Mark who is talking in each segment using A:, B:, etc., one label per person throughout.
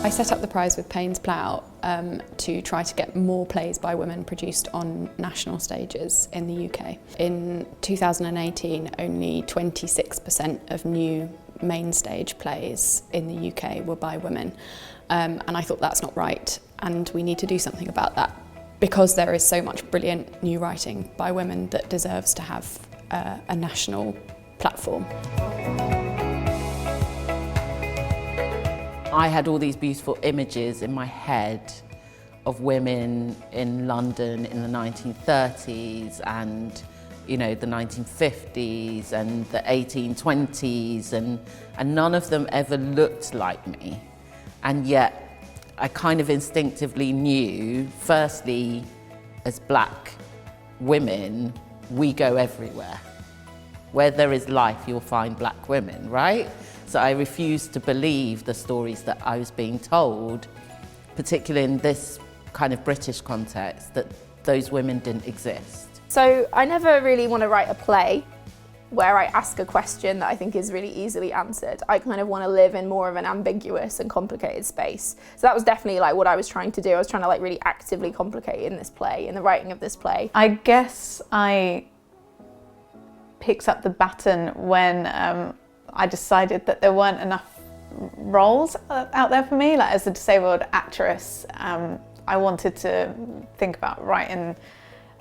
A: I set up the prize with Payne's Plough to try to get more plays by women produced on national stages in the UK. In 2018, only 26% of new main stage plays in the UK were by women, and I thought that's not right, and we need to do something about that because there is so much brilliant new writing by women that deserves to have a national platform.
B: I had all these beautiful images in my head of women in London in the 1930s and, you know, the 1950s and the 1820s, and none of them ever looked like me. And yet I kind of instinctively knew, firstly, as black women, we go everywhere. Where there is life, you'll find black women, right? So I refused to believe the stories that I was being told, particularly in this kind of British context, that those women didn't exist.
C: So I never really want to write a play where I ask a question that I think is really easily answered. I kind of want to live in more of an ambiguous and complicated space. So that was definitely like what I was trying to do. I was trying to like really actively complicate in this play, in the writing of this play.
D: I guess I picked up the baton when I decided that there weren't enough roles out there for me. Like, as a disabled actress, I wanted to think about writing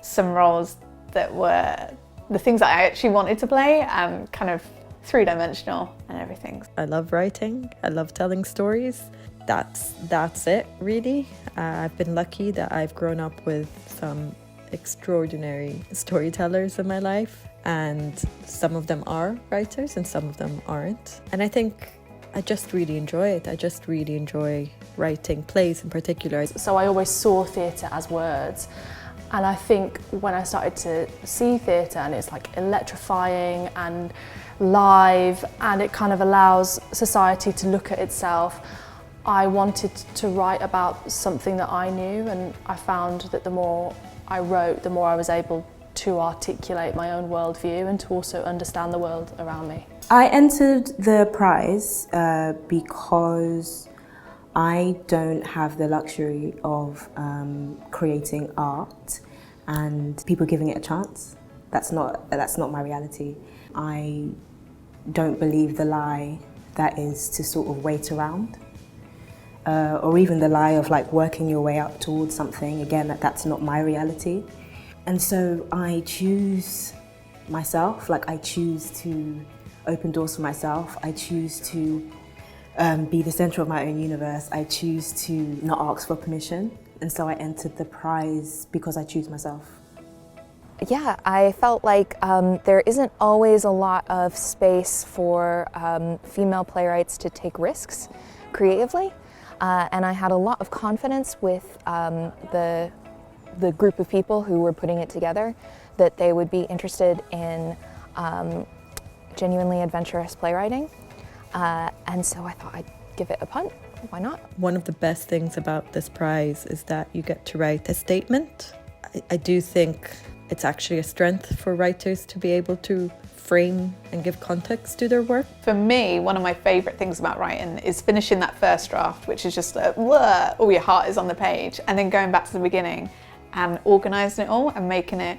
D: some roles that were the things that I actually wanted to play, kind of three-dimensional and everything.
E: I love writing, I love telling stories. That's it, really. I've been lucky that I've grown up with some extraordinary storytellers in my life, and some of them are writers and some of them aren't. And I think I just really enjoy it. I just really enjoy writing plays in particular.
F: So I always saw theatre as words. And I think when I started to see theatre, and it's like electrifying and live, and it kind of allows society to look at itself, I wanted to write about something that I knew, and I found that the more I wrote, the more I was able to articulate my own worldview and to also understand the world around me.
G: I entered the prize because I don't have the luxury of creating art and people giving it a chance. That's not my reality. I don't believe the lie that is to sort of wait around, or even the lie of like working your way up towards something. Again, that's not my reality. And so I choose myself, like I choose to open doors for myself. I choose to be the center of my own universe. I choose to not ask for permission. And so I entered the prize because I choose myself.
H: Yeah, I felt like there isn't always a lot of space for female playwrights to take risks creatively. And I had a lot of confidence with the group of people who were putting it together, that they would be interested in genuinely adventurous playwriting. And so I thought I'd give it a punt. Why not?
E: One of the best things about this prize is that you get to write a statement. I do think it's actually a strength for writers to be able to frame and give context to their work.
D: For me, one of my favourite things about writing is finishing that first draft, which is just like, whoa, all your heart is on the page, and then going back to the beginning and organising it all and making it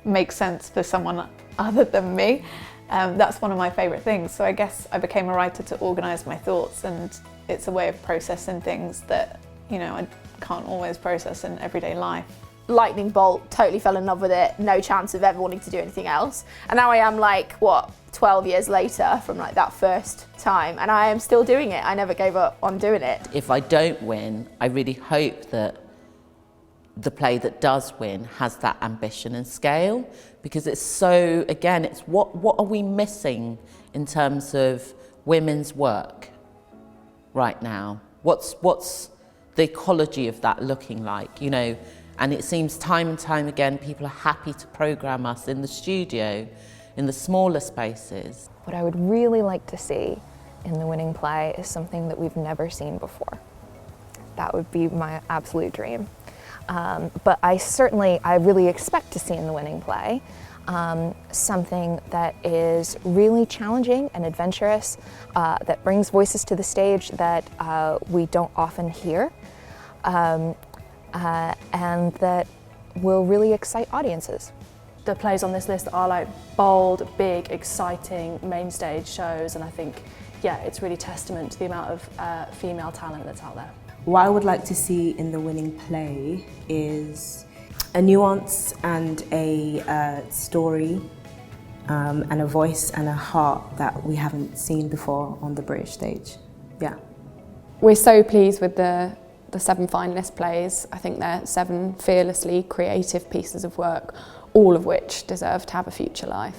D: make sense for someone other than me. That's one of my favourite things. So I guess I became a writer to organise my thoughts, and it's a way of processing things that, you know, I can't always process in everyday life.
C: Lightning bolt, totally fell in love with it, no chance of ever wanting to do anything else. And now I am like, 12 years later from like that first time, and I am still doing it. I never gave up on doing it.
B: If I don't win, I really hope that the play that does win has that ambition and scale, because it's so, again, it's what are we missing in terms of women's work right now? What's the ecology of that looking like, you know? And it seems time and time again people are happy to programme us in the studio, in the smaller spaces.
H: What I would really like to see in the winning play is something that we've never seen before. That would be my absolute dream. But I really expect to see in the winning play something that is really challenging and adventurous, that brings voices to the stage that we don't often hear, and that will really excite audiences.
F: The plays on this list are like bold, big, exciting main stage shows, and I think, yeah, it's really testament to the amount of female talent that's out there.
G: What I would like to see in the winning play is a nuance and a story and a voice and a heart that we haven't seen before on the British stage. Yeah.
A: We're so pleased with the 7 finalist plays. I think they're 7 fearlessly creative pieces of work, all of which deserve to have a future life.